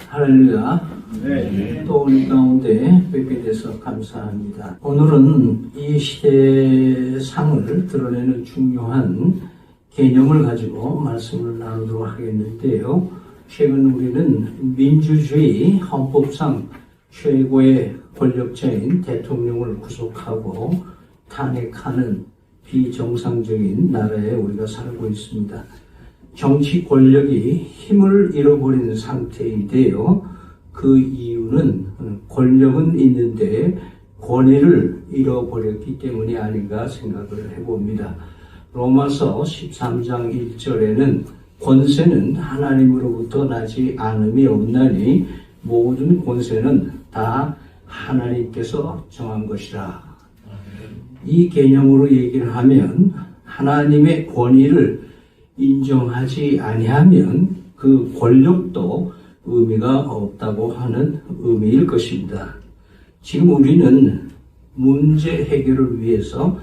할렐루야. 네. 또 우리 가운데 뵙게 돼서 감사합니다. 오늘은 이 시대상을 드러내는 중요한 개념을 가지고 말씀을 나누도록 하겠는데요. 최근 우리는 민주주의 헌법상 최고의 권력자인 대통령을 구속하고 탄핵하는 비정상적인 나라에 우리가 살고 있습니다. 정치 권력이 힘을 잃어버리는 상태인데요. 그 이유는 권력은 있는데 권위를 잃어버렸기 때문이 아닌가 생각을 해봅니다. 로마서 13장 1절에는 권세는 하나님으로부터 나지 않음이 없나니 모든 권세는 다 하나님께서 정한 것이라. 이 개념으로 얘기를 하면 하나님의 권위를 인정하지 아니하면 그 권력도 의미가 없다고 하는 의미일 것입니다. 지금 우리는 문제 해결을 위해서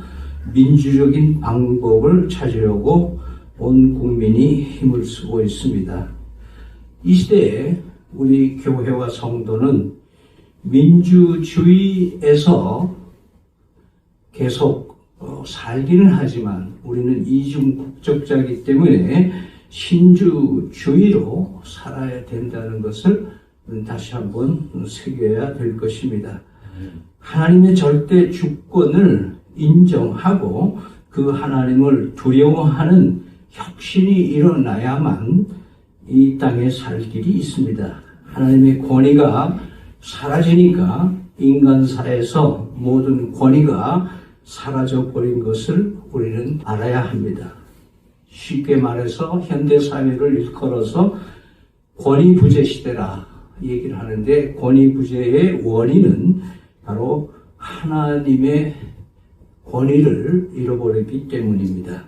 민주적인 방법을 찾으려고 온 국민이 힘을 쓰고 있습니다. 이 시대에 우리 교회와 성도는 민주주의에서 계속 살기는 하지만 우리는 이중 국적자이기 때문에 신주주의로 살아야 된다는 것을 다시 한번 새겨야 될 것입니다. 하나님의 절대 주권을 인정하고 그 하나님을 두려워하는 혁신이 일어나야만 이 땅에 살 길이 있습니다. 하나님의 권위가 사라지니까 인간사에서 모든 권위가 사라져버린 것을 우리는 알아야 합니다. 쉽게 말해서 현대사회를 일컬어서 권위부재 시대라 얘기를 하는데, 권위부재의 원인은 바로 하나님의 권위를 잃어버렸기 때문입니다.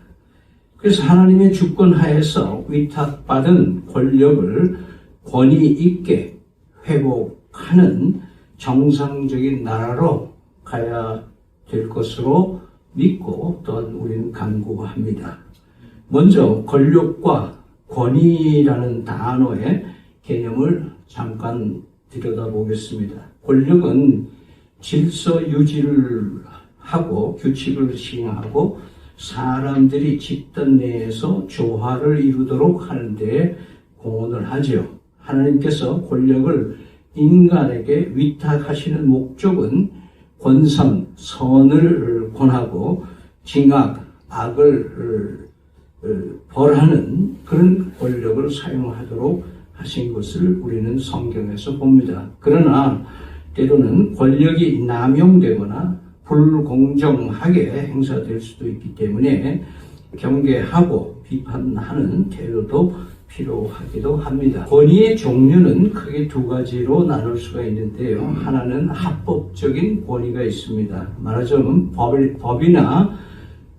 그래서 하나님의 주권 하에서 위탁받은 권력을 권위 있게 회복하는 정상적인 나라로 가야 될 것으로 믿고 또한 우리는 간구합니다. 먼저 권력과 권위라는 단어의 개념을 잠깐 들여다보겠습니다. 권력은 질서 유지를 하고 규칙을 시행하고 사람들이 집단 내에서 조화를 이루도록 하는 데 공헌을 하죠. 하나님께서 권력을 인간에게 위탁하시는 목적은 권선, 선을 권하고 징악, 악을 벌하는 그런 권력을 사용하도록 하신 것을 우리는 성경에서 봅니다. 그러나 때로는 권력이 남용되거나 불공정하게 행사될 수도 있기 때문에 경계하고 비판하는 태도도 필요하기도 합니다. 권위의 종류는 크게 두 가지로 나눌 수가 있는데요. 하나는 합법적인 권위가 있습니다. 말하자면 법이나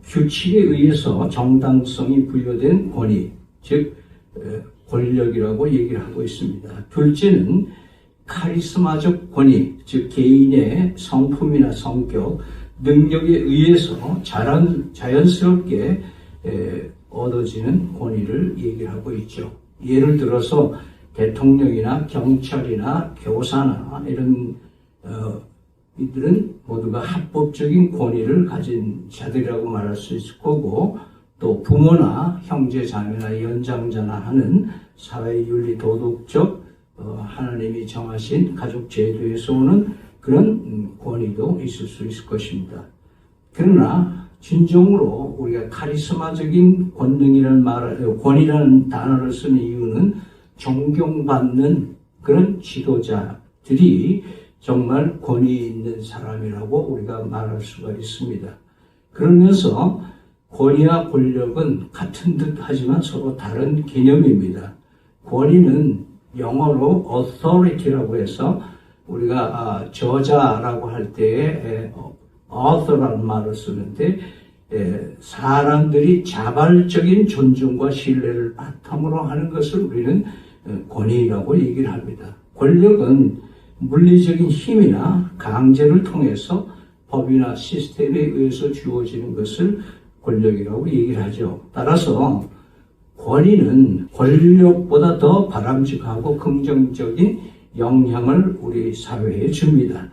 규칙에 의해서 정당성이 부여된 권위, 즉 권력이라고 얘기를 하고 있습니다. 둘째는 카리스마적 권위, 즉 개인의 성품이나 성격, 능력에 의해서 자연스럽게 얻어지는 권위를 얘기를 하고 있죠. 예를 들어서 대통령이나 경찰이나 교사나 이런 이들은 모두가 합법적인 권위를 가진 자들이라고 말할 수 있을 거고, 또 부모나 형제 자매나 연장자나 하는 사회윤리 도덕적 하나님이 정하신 가족 제도에서 오는 그런 권위도 있을 수 있을 것입니다. 그러나 진정으로 우리가 카리스마적인 권위라는 단어를 쓰는 이유는 존경받는 그런 지도자들이 정말 권위 있는 사람이라고 우리가 말할 수가 있습니다. 그러면서 권위와 권력은 같은 듯 하지만 서로 다른 개념입니다. 권위는 영어로 authority라고 해서 우리가 저자라고 할 때에 author라는 말을 쓰는데, 사람들이 자발적인 존중과 신뢰를 바탕으로 하는 것을 우리는 권위라고 얘기를 합니다. 권력은 물리적인 힘이나 강제를 통해서 법이나 시스템에 의해서 주어지는 것을 권력이라고 얘기를 하죠. 따라서 권위는 권력보다 더 바람직하고 긍정적인 영향을 우리 사회에 줍니다.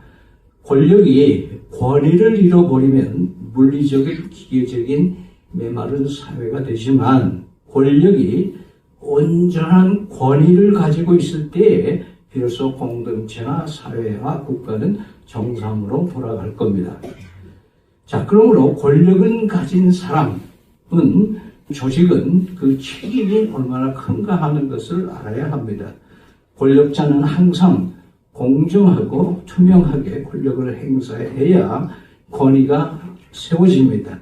권력이 권위를 잃어버리면 물리적인 기계적인 메마른 사회가 되지만 권력이 온전한 권위를 가지고 있을 때에 비로소 공동체나 사회와 국가는 정상으로 돌아갈 겁니다. 자, 그러므로 권력을 가진 사람은 조직은 그 책임이 얼마나 큰가 하는 것을 알아야 합니다. 권력자는 항상 공정하고 투명하게 권력을 행사해야 권위가 세워집니다.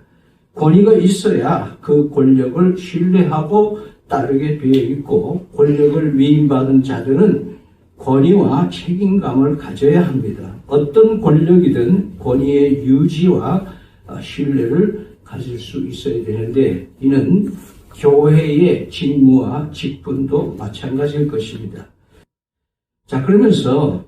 권위가 있어야 그 권력을 신뢰하고 따르게 되어 있고 권력을 위임받은 자들은 권위와 책임감을 가져야 합니다. 어떤 권력이든 권위의 유지와 신뢰를 가질 수 있어야 되는데 이는 교회의 직무와 직분도 마찬가지일 것입니다. 자, 그러면서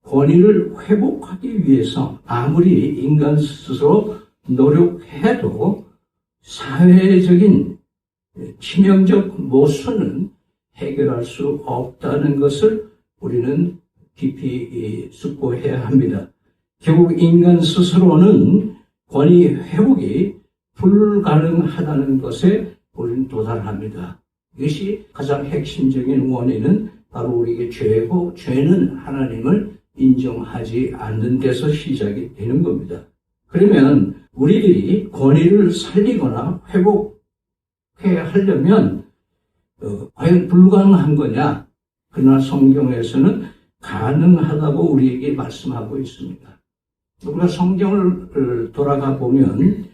권위를 회복하기 위해서 아무리 인간 스스로 노력해도 사회적인 치명적 모순은 해결할 수 없다는 것을 우리는 깊이 숙고해야 합니다. 결국 인간 스스로는 권위 회복이 불가능하다는 것에 우리는 도달합니다. 이것이 가장 핵심적인 원인은 바로 우리에게 죄고 죄는 하나님을 인정하지 않는 데서 시작이 되는 겁니다. 그러면 우리들이 권위를 살리거나 회복해야 하려면 과연 불가능한 거냐? 그러나 성경에서는 가능하다고 우리에게 말씀하고 있습니다. 우리가 성경을 돌아가 보면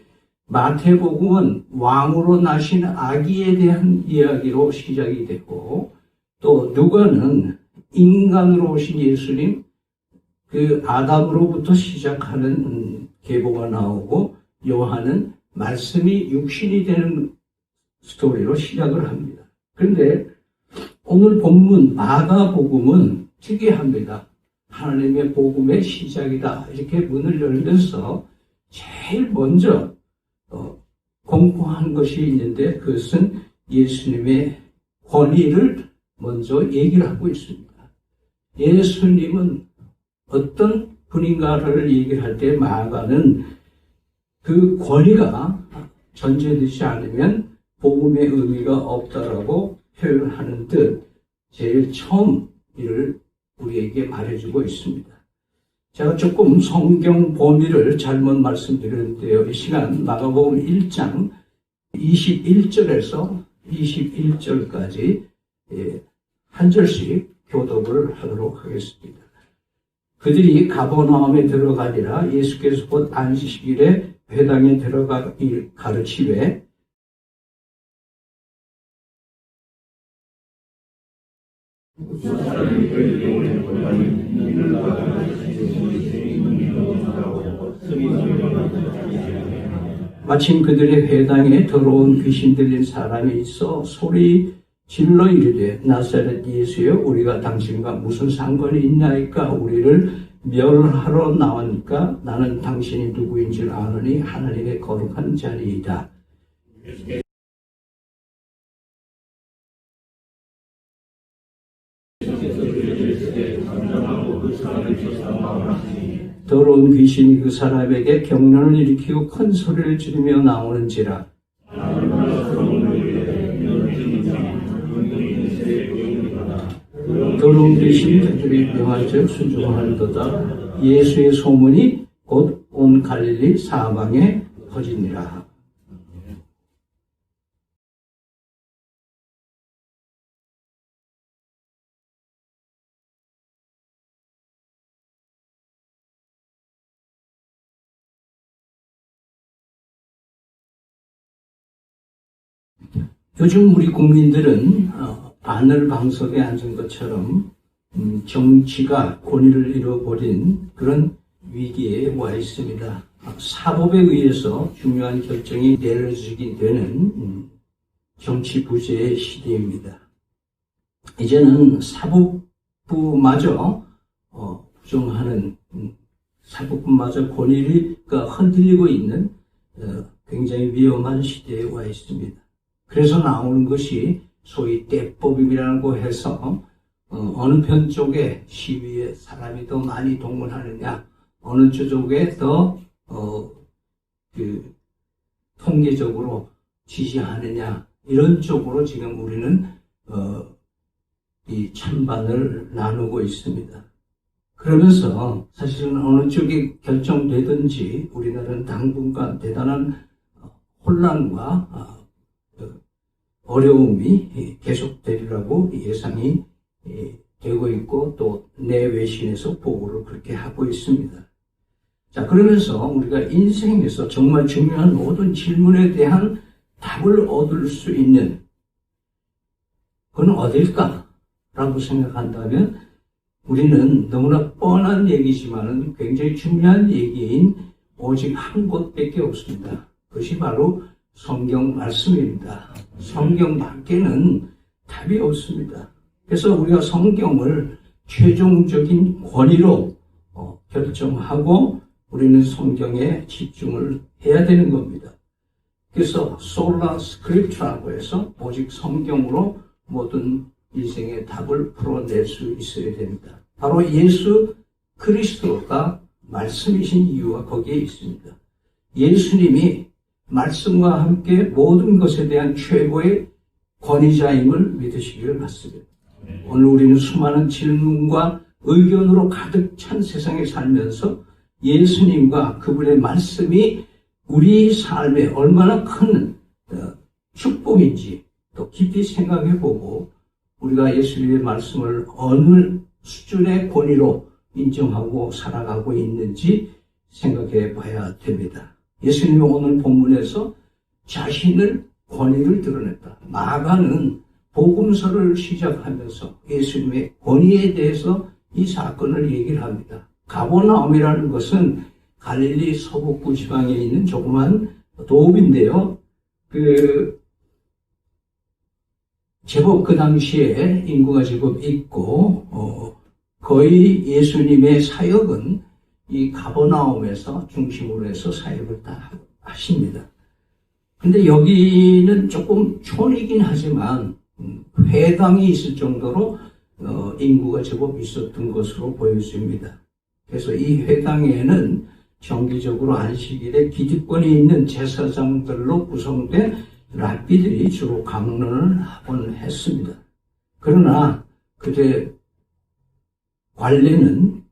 마태복음은 왕으로 나신 아기에 대한 이야기로 시작이 되고 또 누가는 인간으로 오신 예수님 그 아담으로부터 시작하는 계보가 나오고 요한은 말씀이 육신이 되는 스토리로 시작을 합니다. 그런데 오늘 본문 마가복음은 특이합니다. 하나님의 복음의 시작이다. 이렇게 문을 열면서 제일 먼저 공포한 것이 있는데 그것은 예수님의 권위를 먼저 얘기를 하고 있습니다. 예수님은 어떤 분인가를 얘기를 할 때 마가는 그 권위가 전제되지 않으면 복음의 의미가 없다라고 표현하는 듯 제일 처음 이를 우리에게 말해주고 있습니다. 제가 조금 성경 범위를 잘못 말씀드렸는데요. 이 시간 마가복음 1장 21절에서 21절까지 한 절씩 교독을 하도록 하겠습니다. 그들이 가버나움에 들어가니라. 예수께서 곧 안식일에 회당에 들어가길 가르치되 마침 그들의 회당에 더러운 귀신 들린 사람이 있어 소리 질러 이르되 나사렛 예수여 우리가 당신과 무슨 상관이 있나이까 우리를 멸하러 나오니까 나는 당신이 누구인 줄 아느니 하나님의 거룩한 자리이다. 더러운 귀신이 그 사람에게 경련을 일으키고 큰 소리를 지르며 나오는지라. 더러운 귀신이 그들이 명할 즉 순종하는도다. 예수의 소문이 곧 온 갈릴리 사방에 퍼지니라. 요즘 우리 국민들은 바늘방석에 앉은 것처럼 정치가 권위를 잃어버린 그런 위기에 와 있습니다. 사법에 의해서 중요한 결정이 내려지게 되는 정치 부재의 시대입니다. 이제는 사법부마저 부정하는 사법부마저 권위가 흔들리고 있는 굉장히 위험한 시대에 와 있습니다. 그래서 나오는 것이 소위 때법이라고 해서 어느 편 쪽에 시위에 사람이 더 많이 동원하느냐, 어느 쪽에 더 통계적으로 지지하느냐, 이런 쪽으로 지금 우리는 이 찬반을 나누고 있습니다. 그러면서 사실은 어느 쪽이 결정되든지 우리나라는 당분간 대단한 혼란과 어려움이 계속되리라고 예상이 되고 있고, 또 내외신에서 보고를 그렇게 하고 있습니다. 자, 그러면서 우리가 인생에서 정말 중요한 모든 질문에 대한 답을 얻을 수 있는 그건 어딜까라고 생각한다면, 우리는 너무나 뻔한 얘기지만은 굉장히 중요한 얘기인 오직 한 곳밖에 없습니다. 그것이 바로 성경 말씀입니다. 성경 밖에는 답이 없습니다. 그래서 우리가 성경을 최종적인 권위로 결정하고 우리는 성경에 집중을 해야 되는 겁니다. 그래서 솔라 스크립트라고 해서 오직 성경으로 모든 인생의 답을 풀어낼 수 있어야 됩니다. 바로 예수 그리스도가 말씀이신 이유가 거기에 있습니다. 예수님이 말씀과 함께 모든 것에 대한 최고의 권위자임을 믿으시기를 바랍니다. 오늘 우리는 수많은 질문과 의견으로 가득 찬 세상에 살면서 예수님과 그분의 말씀이 우리 삶에 얼마나 큰 축복인지 또 깊이 생각해보고, 우리가 예수님의 말씀을 어느 수준의 권위로 인정하고 살아가고 있는지 생각해 봐야 됩니다. 예수님이 오늘 본문에서 자신을 권위를 드러냈다. 마가는 복음서를 시작하면서 예수님의 권위에 대해서 이 사건을 얘기를 합니다. 가버나움이라는 것은 갈릴리 서북부 지방에 있는 조그만 도읍인데요. 제법 그 당시에 인구가 제법 있고, 거의 예수님의 사역은 이 가버나움에서 중심으로 해서 사역을 다 하십니다. 근데 여기는 조금 촌이긴 하지만 회당이 있을 정도로 인구가 제법 있었던 것으로 보여집니다. 그래서 이 회당에는 정기적으로 안식일에 기득권이 있는 제사장들로 구성된 랍비들이 주로 강론을 하곤 했습니다. 그러나 그때 관례는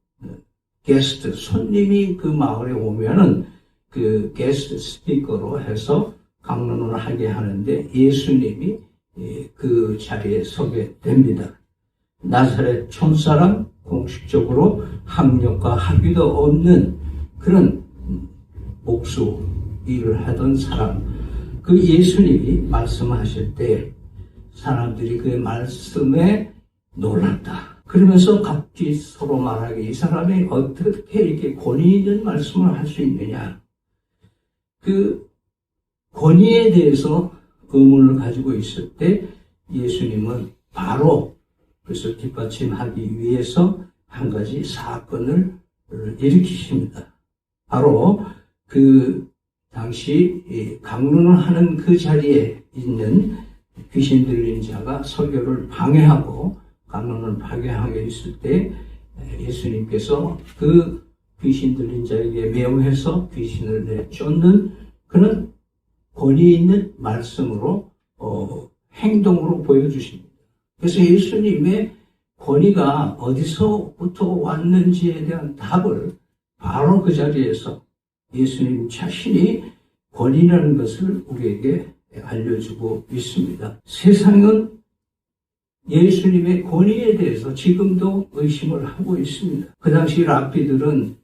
게스트, 손님이 그 마을에 오면은 그 게스트 스피커로 해서 강론을 하게 하는데, 예수님이 그 자리에 서게 됩니다. 나사렛 촌사람, 공식적으로 학력과 학위도 없는 그런 목수 일을 하던 사람, 그 예수님이 말씀하실 때 사람들이 그 말씀에 놀랐다. 그러면서 각기 서로 말하기, 이 사람이 어떻게 이렇게 권위 있는 말씀을 할 수 있느냐. 그 권위에 대해서 의문을 가지고 있을 때 예수님은 바로 그것을 뒷받침하기 위해서 한 가지 사건을 일으키십니다. 바로 그 당시 강론을 하는 그 자리에 있는 귀신 들린 자가 설교를 방해하고 강론을 파괴하게 있을 때 예수님께서 그 귀신 들린 자에게 명해서 귀신을 내쫓는 그런 권위 있는 말씀으로 행동으로 보여주십니다. 그래서 예수님의 권위가 어디서부터 왔는지에 대한 답을 바로 그 자리에서 예수님 자신이 권위라는 것을 우리에게 알려주고 있습니다. 세상은 예수님의 권위에 대해서 지금도 의심을 하고 있습니다. 그 당시 랍비들은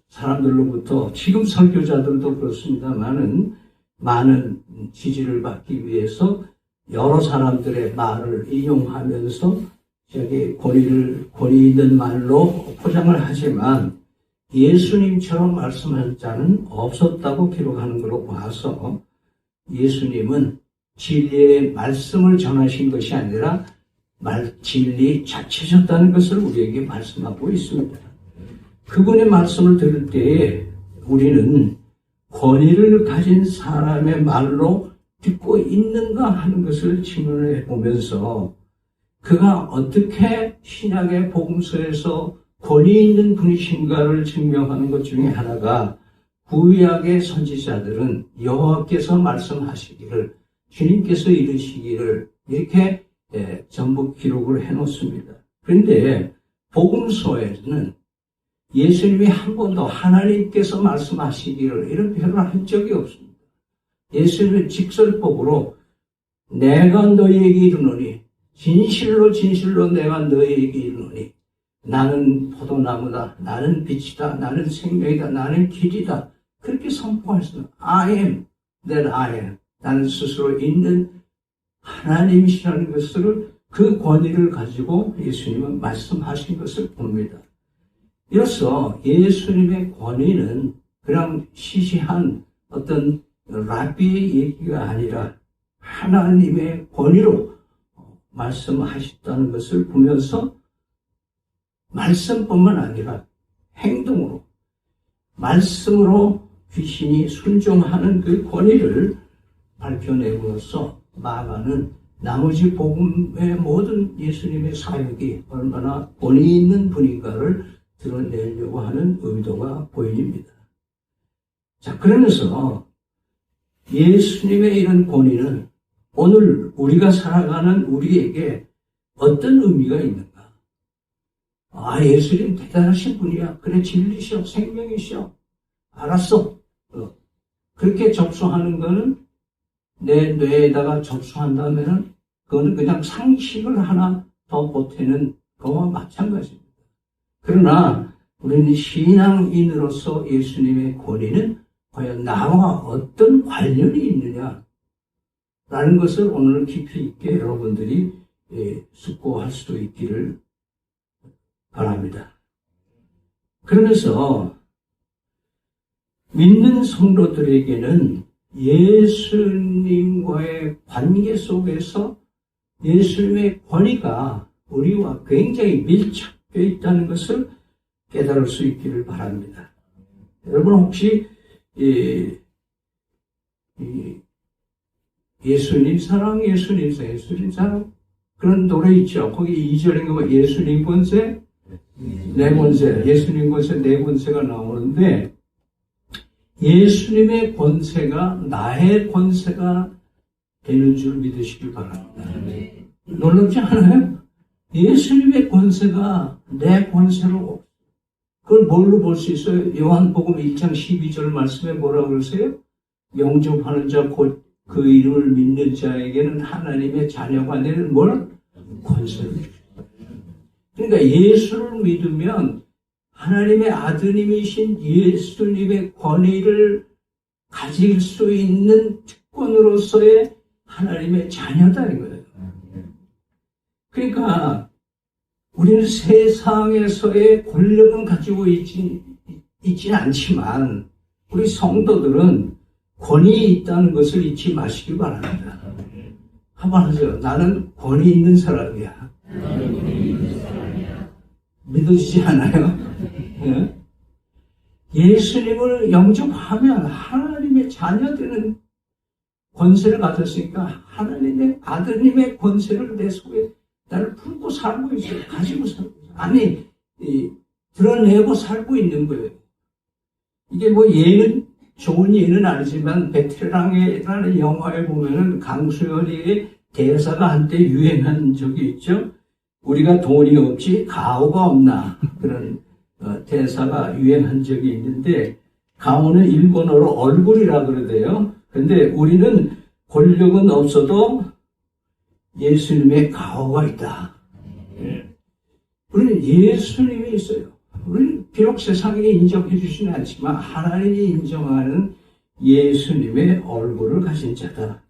사람들로부터, 지금 설교자들도 그렇습니다만은, 많은 지지를 받기 위해서 여러 사람들의 말을 인용하면서 자기 권위 있는 말로 포장을 하지만 예수님처럼 말씀할 자는 없었다고 기록하는 걸로 봐서 예수님은 진리의 말씀을 전하신 것이 아니라 진리 자체셨다는 것을 우리에게 말씀하고 있습니다. 그분의 말씀을 들을 때에 우리는 권위를 가진 사람의 말로 듣고 있는가 하는 것을 질문해 보면서 그가 어떻게 신약의 복음서에서 권위 있는 분이신가를 증명하는 것 중에 하나가 구약의 선지자들은 여호와께서 말씀하시기를 주님께서 이르시기를 이렇게 전부 기록을 해놓습니다. 그런데 복음서에는 예수님이 한 번도 하나님께서 말씀하시기를 이런 표현을 한 적이 없습니다. 예수님은 직설법으로 내가 너희에게 이르노니 진실로 진실로 내가 너희에게 이르노니 나는 포도나무다, 나는 빛이다, 나는 생명이다, 나는 길이다. 그렇게 선포하셨습니다. I am that I am. 나는 스스로 있는 하나님이시라는 것을 그 권위를 가지고 예수님은 말씀하신 것을 봅니다. 이로써 예수님의 권위는 그냥 시시한 어떤 랍비의 얘기가 아니라 하나님의 권위로 말씀하셨다는 것을 보면서 말씀뿐만 아니라 행동으로 말씀으로 귀신이 순종하는 그 권위를 밝혀내고서 마가는 나머지 복음의 모든 예수님의 사역이 얼마나 권위 있는 분인가를 드러내려고 하는 의도가 보입니다. 자, 그러면서 예수님의 이런 권위는 오늘 우리가 살아가는 우리에게 어떤 의미가 있는가? 아, 예수님 대단하신 분이야. 그래, 진리시오, 생명이시오. 알았어. 그렇게 접수하는 거는 내 뇌에다가 접수한다면은 그거는 그냥 상식을 하나 더 보태는 거와 마찬가지입니다. 그러나 우리는 신앙인으로서 예수님의 권위는 과연 나와 어떤 관련이 있느냐 라는 것을 오늘 깊이 있게 여러분들이 숙고할 수 있기를 바랍니다. 그러면서 믿는 성도들에게는 예수님과의 관계 속에서 예수님의 권위가 우리와 굉장히 밀착되어 있다는 것을 깨달을 수 있기를 바랍니다. 여러분 혹시 예수님 사랑, 예수님 사랑 그런 노래 있죠. 거기 2절인가 예수님 권세, 내 권세, 예수님 권세, 내 권세가 나오는데 예수님의 권세가 나의 권세가 되는 줄 믿으시길 바랍니다. 놀랍지 않아요? 예수님의 권세가 내 권세로 그걸 뭘로 볼 수 있어요? 요한복음 1장 12절 말씀에 뭐라고 그러세요? 영접하는 자 곧 그 이름을 믿는 자에게는 하나님의 자녀가 되는 뭘? 권세를 주십니다. 그러니까 예수를 믿으면 하나님의 아드님이신 예수님의 권위를 가질 수 있는 특권으로서의 하나님의 자녀다 이거예요. 그러니까 우리는 세상에서의 권력은 가지고 있지는 않지만 우리 성도들은 권위 있다는 것을 잊지 마시기 바랍니다. 한번 하세요. 나는 권위 있는 사람이야. 믿어지지 않아요? 예? 예수님을 영접하면 하나님의 자녀되는 권세를 가졌으니까 하나님의 아드님의 권세를 내 속에 나를 품고 살고 있어요. 가지고 살고 있어요. 아니, 드러내고 살고 있는 거예요. 이게 뭐 예는, 좋은 예는 아니지만, 베테랑이라는 영화에 보면은 강수연이의 대사가 한때 유행한 적이 있죠. 우리가 돈이 없지 가오가 없나. 그런 대사가 유행한 적이 있는데, 가오는 일본어로 얼굴이라 그러대요. 근데 우리는 권력은 없어도 예수님의 가오가 있다. 우리는 예수님이 있어요. 우리는 비록 세상에 인정해 주시는 않지만 하나님이 인정하는 예수님의 얼굴을 가진 자다.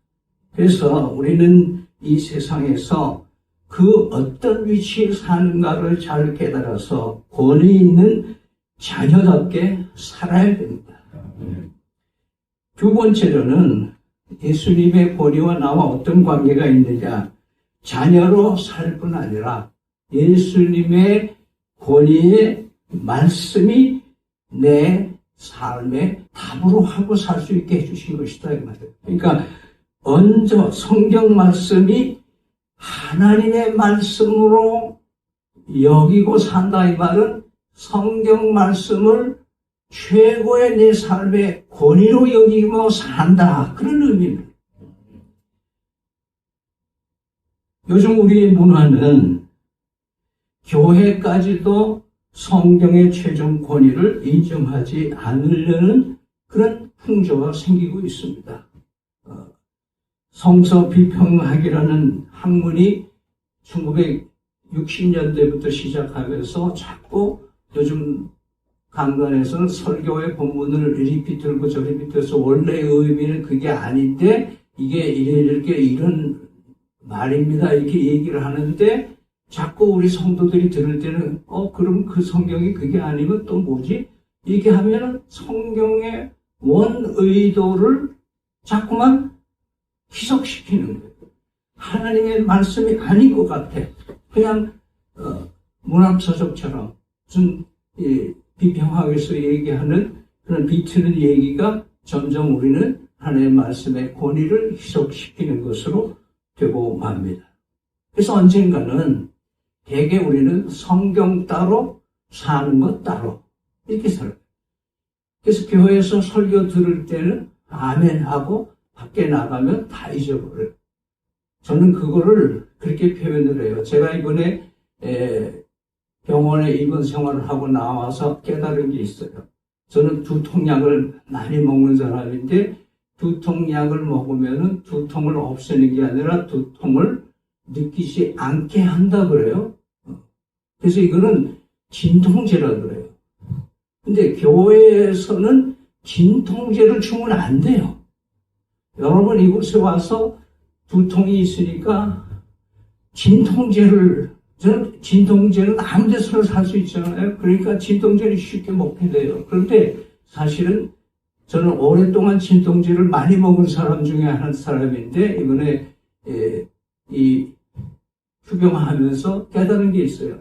그래서 우리는 이 세상에서 그 어떤 위치에 사는가를 잘 깨달아서 권위 있는 자녀답게 살아야 됩니다. 두 번째로는 예수님의 권위와 나와 어떤 관계가 있느냐. 자녀로 살 뿐 아니라 예수님의 권위의 말씀이 내 삶의 답으로 하고 살 수 있게 해주신 것이다. 이 말이에요. 그러니까 먼저 성경 말씀이 하나님의 말씀으로 여기고 산다. 이 말은 성경 말씀을 최고의 내 삶의 권위로 여기고 산다. 그런 의미입니다. 요즘 우리의 문화는 교회까지도 성경의 최종 권위를 인정하지 않으려는 그런 풍조가 생기고 있습니다. 성서 비평학이라는 학문이 1960년대부터 시작하면서 자꾸 요즘 강단에서는 설교의 본문을 이리 들고 저리 비틀어서 원래의 의미는 그게 아닌데 이게 이렇게 이런 말입니다. 이렇게 얘기를 하는데 자꾸 우리 성도들이 들을 때는 그럼 그 성경이 그게 아니면 또 뭐지? 이렇게 하면은 성경의 원 의도를 자꾸만 희석시키는 거예요. 하나님의 말씀이 아닌 것 같아. 그냥 문학서적처럼 무슨 비평학에서 얘기하는 그런 비트는 얘기가 점점 우리는 하나님의 말씀의 권위를 희석시키는 것으로 되고 맙니다. 그래서 언젠가는 대개 우리는 성경 따로 사는 것 따로 이렇게 살아요. 그래서 교회에서 설교 들을 때는 아멘 하고 밖에 나가면 다 잊어버려요. 저는 그거를 그렇게 표현을 해요. 제가 이번에 병원에 입원 생활을 하고 나와서 깨달은 게 있어요. 저는 두통약을 많이 먹는 사람인데 두통약을 먹으면 두통을 없애는 게 아니라 두통을 느끼지 않게 한다 그래요. 그래서 이거는 진통제라 그래요. 근데 교회에서는 진통제를 주면 안 돼요. 여러분 이곳에 와서 두통이 있으니까 진통제는 아무 데서나 살 수 있잖아요. 그러니까 진통제를 쉽게 먹게 돼요. 그런데 사실은 저는 오랫동안 진통제를 많이 먹은 사람 중에 한 사람인데 이번에 이 휴병하면서 깨달은 게 있어요.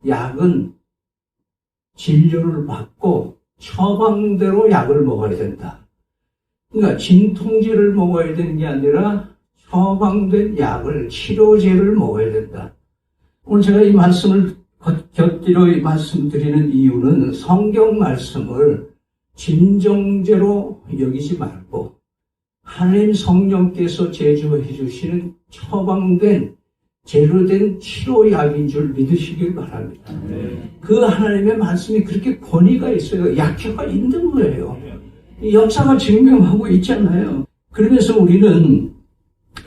약은 진료를 받고 처방대로 약을 먹어야 된다. 그러니까 진통제를 먹어야 되는 게 아니라 처방된 약을, 치료제를 먹어야 된다. 오늘 제가 이 말씀을 곁들여 말씀드리는 이유는 성경 말씀을 진정제로 여기지 말고 하나님 성령께서 제조해 주시는 처방된 제로 된 치료약인 줄 믿으시길 바랍니다. 그 하나님의 말씀이 그렇게 권위가 있어요. 약효가 있는 거예요. 역사가 증명하고 있잖아요. 그러면서 우리는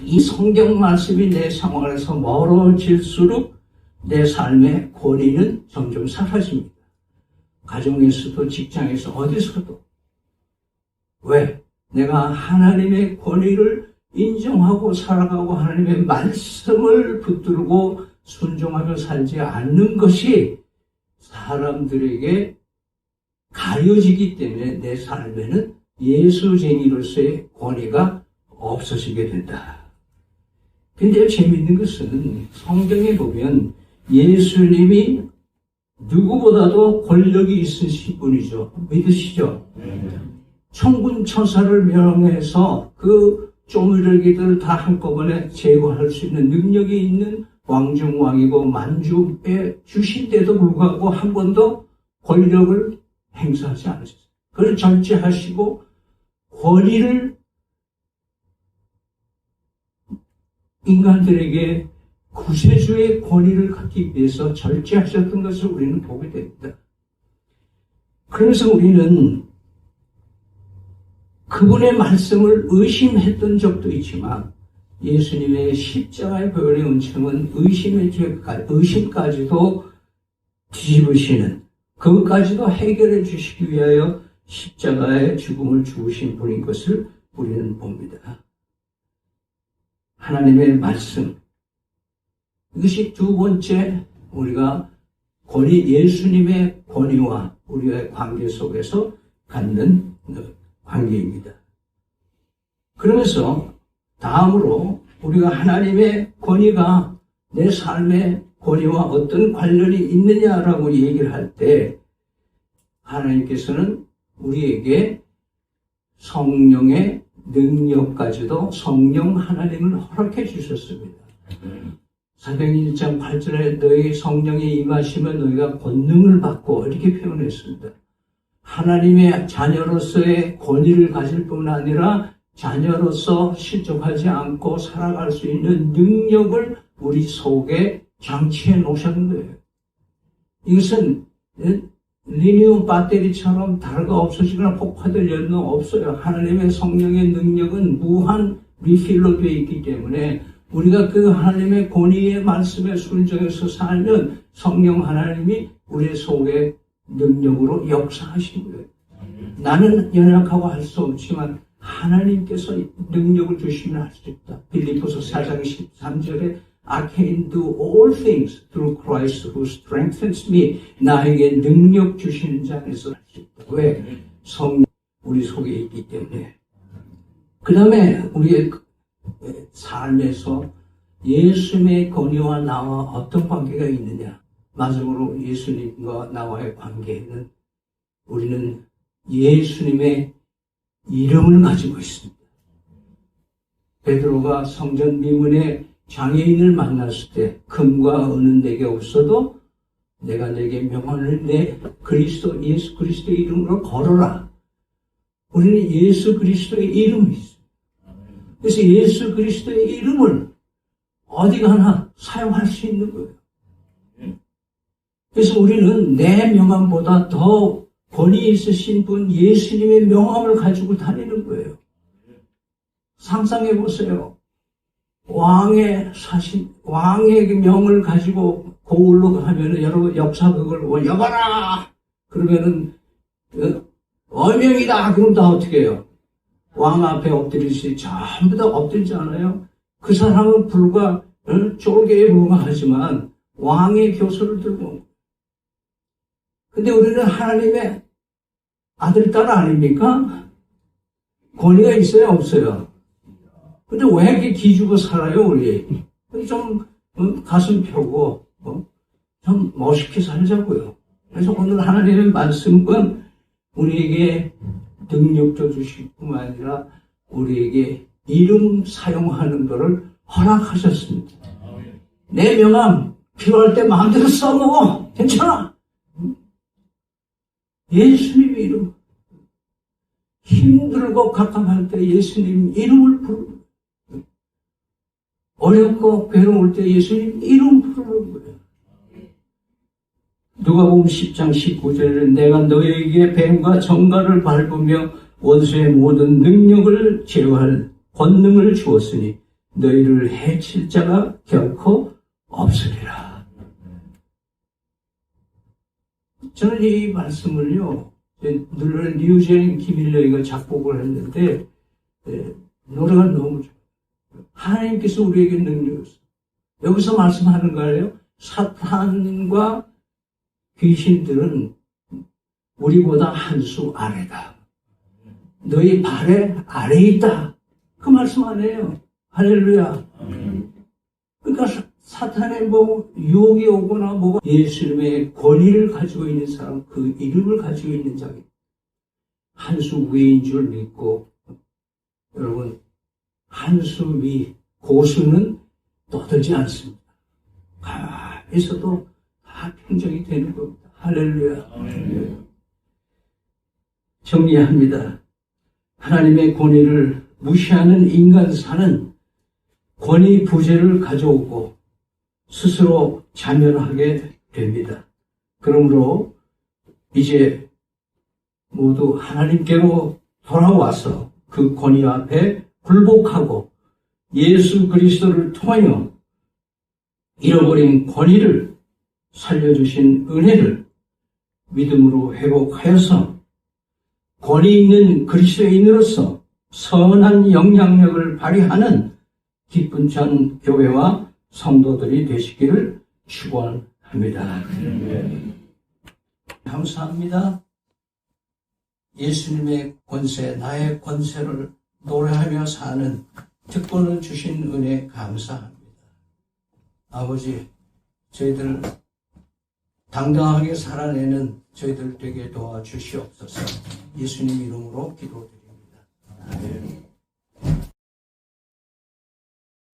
이 성경 말씀이 내 상황에서 멀어질수록 내 삶의 권위는 점점 사라집니다. 가정에서도 직장에서 어디서도. 왜? 내가 하나님의 권위를 인정하고 살아가고 하나님의 말씀을 붙들고 순종하며 살지 않는 것이 사람들에게 가려지기 때문에 내 삶에는 예수쟁이로서의 권위가 없어지게 된다. 근데 재미있는 것은 성경에 보면 예수님이 누구보다도 권력이 있으신 분이죠. 믿으시죠? 천군 천사를 명해서 그 쪼무레기들을 다 한꺼번에 제거할 수 있는 능력이 있는 왕중왕이고 만주에 주신데도 불구하고 한 번도 권력을 행사하지 않으셨어요. 그걸 절제하시고 권위를 인간들에게 구세주의 권위를 갖기 위해서 절제하셨던 것을 우리는 보게 됩니다. 그래서 우리는 그분의 말씀을 의심했던 적도 있지만 예수님의 십자가의 보혈의 은총은 의심까지도 뒤집으시는, 그것까지도 해결해 주시기 위하여 십자가의 죽음을 주신 분인 것을 우리는 봅니다. 하나님의 말씀, 이것이 두 번째 우리가 예수님의 권위와 우리의 관계 속에서 갖는 관계입니다. 그러면서 다음으로 우리가 하나님의 권위가 내 삶의 권위와 어떤 관련이 있느냐라고 얘기를 할 때 하나님께서는 우리에게 성령의 능력까지도 성령 하나님을 허락해 주셨습니다. 사도행전 1장 8절에 너희 성령이 임하시면 너희가 권능을 받고 이렇게 표현했습니다. 하나님의 자녀로서의 권위를 가질 뿐 아니라 자녀로서 실족하지 않고 살아갈 수 있는 능력을 우리 속에 장치해 놓으셨는 거예요. 이것은 리튬 배터리처럼 다르가 없어지거나 폭파될 여는 없어요. 하나님의 성령의 능력은 무한 리필로 되어 있기 때문에 우리가 그 하나님의 권위의 말씀에 순종해서 살면 성령 하나님이 우리 속에 능력으로 역사하시는 거예요. 나는 연약하고 할 수 없지만 하나님께서 능력을 주시면 할 수 있다. 빌립보서 4장 13절에 I can do all things through Christ who strengthens me. 나에게 능력 주시는 자 안에서 할 수 있다. 왜? 성령 우리 속에 있기 때문에. 그 다음에 우리의 삶에서 예수님의 권위와 나와 어떤 관계가 있느냐. 마지막으로 예수님과 나와의 관계는 우리는 예수님의 이름을 가지고 있습니다. 베드로가 성전 미문에 장애인을 만났을 때 금과 은은 내게 없어도 내가 내게 명함을 내 예수 그리스도의 이름으로 걸어라. 우리는 예수 그리스도의 이름이 있어요. 그래서 예수 그리스도의 이름을 어디 가나 사용할 수 있는 거예요. 그래서 우리는 내 명함보다 더 권위 있으신 분 예수님의 명함을 가지고 다니는 거예요. 상상해 보세요. 왕의 명을 가지고 고울로 하면은 여러분 역사극을 여봐라! 그러면은, 어명이다! 그럼 다 어떻게 해요? 왕 앞에 엎드리시 전부 다 엎드리잖아요. 그 사람은 불과, 쫄개에 불과하지만 왕의 교수를 들고. 근데 우리는 하나님의 아들, 딸 아닙니까? 권위가 있어요, 없어요? 근데 왜 이렇게 기죽어 살아요, 우리? 좀, 가슴 펴고, 좀 멋있게 살자고요. 그래서 오늘 하나님의 말씀은 우리에게 능력도 주실 뿐만 아니라 우리에게 이름 사용하는 것을 허락하셨습니다. 내 명함 필요할 때 마음대로 써먹어. 괜찮아. 예수님 이름. 힘들고 갑갑할 때 예수님 이름을 부르는 거예요. 어렵고 괴로울 때 예수님 이름 부르는 거예요. 누가복음 10장 19절에는 내가 너희에게 뱀과 정갈을 밟으며 원수의 모든 능력을 제어할 권능을 주었으니 너희를 해칠 자가 결코 없으리라. 저는 이 말씀을요, 늘 뉴제인 김일러이가 작곡을 했는데, 노래가 너무 좋아요. 하나님께서 우리에게 능력을 줬어요. 여기서 말씀하는 거예요. 사탄과 귀신들은 우리보다 한 수 아래다. 너희 발에 아래 있다. 그 말씀 안 해요. 할렐루야. 그러니까 사탄의 유혹이 오거나 뭐가 예수님의 권위를 가지고 있는 사람, 그 이름을 가지고 있는 자기 한 수 위인 줄 믿고, 여러분 한 수 위 고수는 떠들지 않습니다. 가만히 있어도 다 평정이 되는 겁니다. 할렐루야. 정리합니다. 하나님의 권위를 무시하는 인간사는 권위 부재를 가져오고 스스로 자멸하게 됩니다. 그러므로 이제 모두 하나님께로 돌아와서 그 권위 앞에 굴복하고 예수 그리스도를 통하여 잃어버린 권위를 살려주신 은혜를 믿음으로 회복하여서 권위 있는 그리스도인으로서 선한 영향력을 발휘하는 기쁜 전 교회와 성도들이 되시기를 축원합니다. 감사합니다. 예수님의 권세, 나의 권세를 노래하며 사는 특권을 주신 은혜 감사합니다. 아버지, 저희들 당당하게 살아내는 저희들 되게 도와주시옵소서. 예수님 이름으로 기도드립니다. 아멘.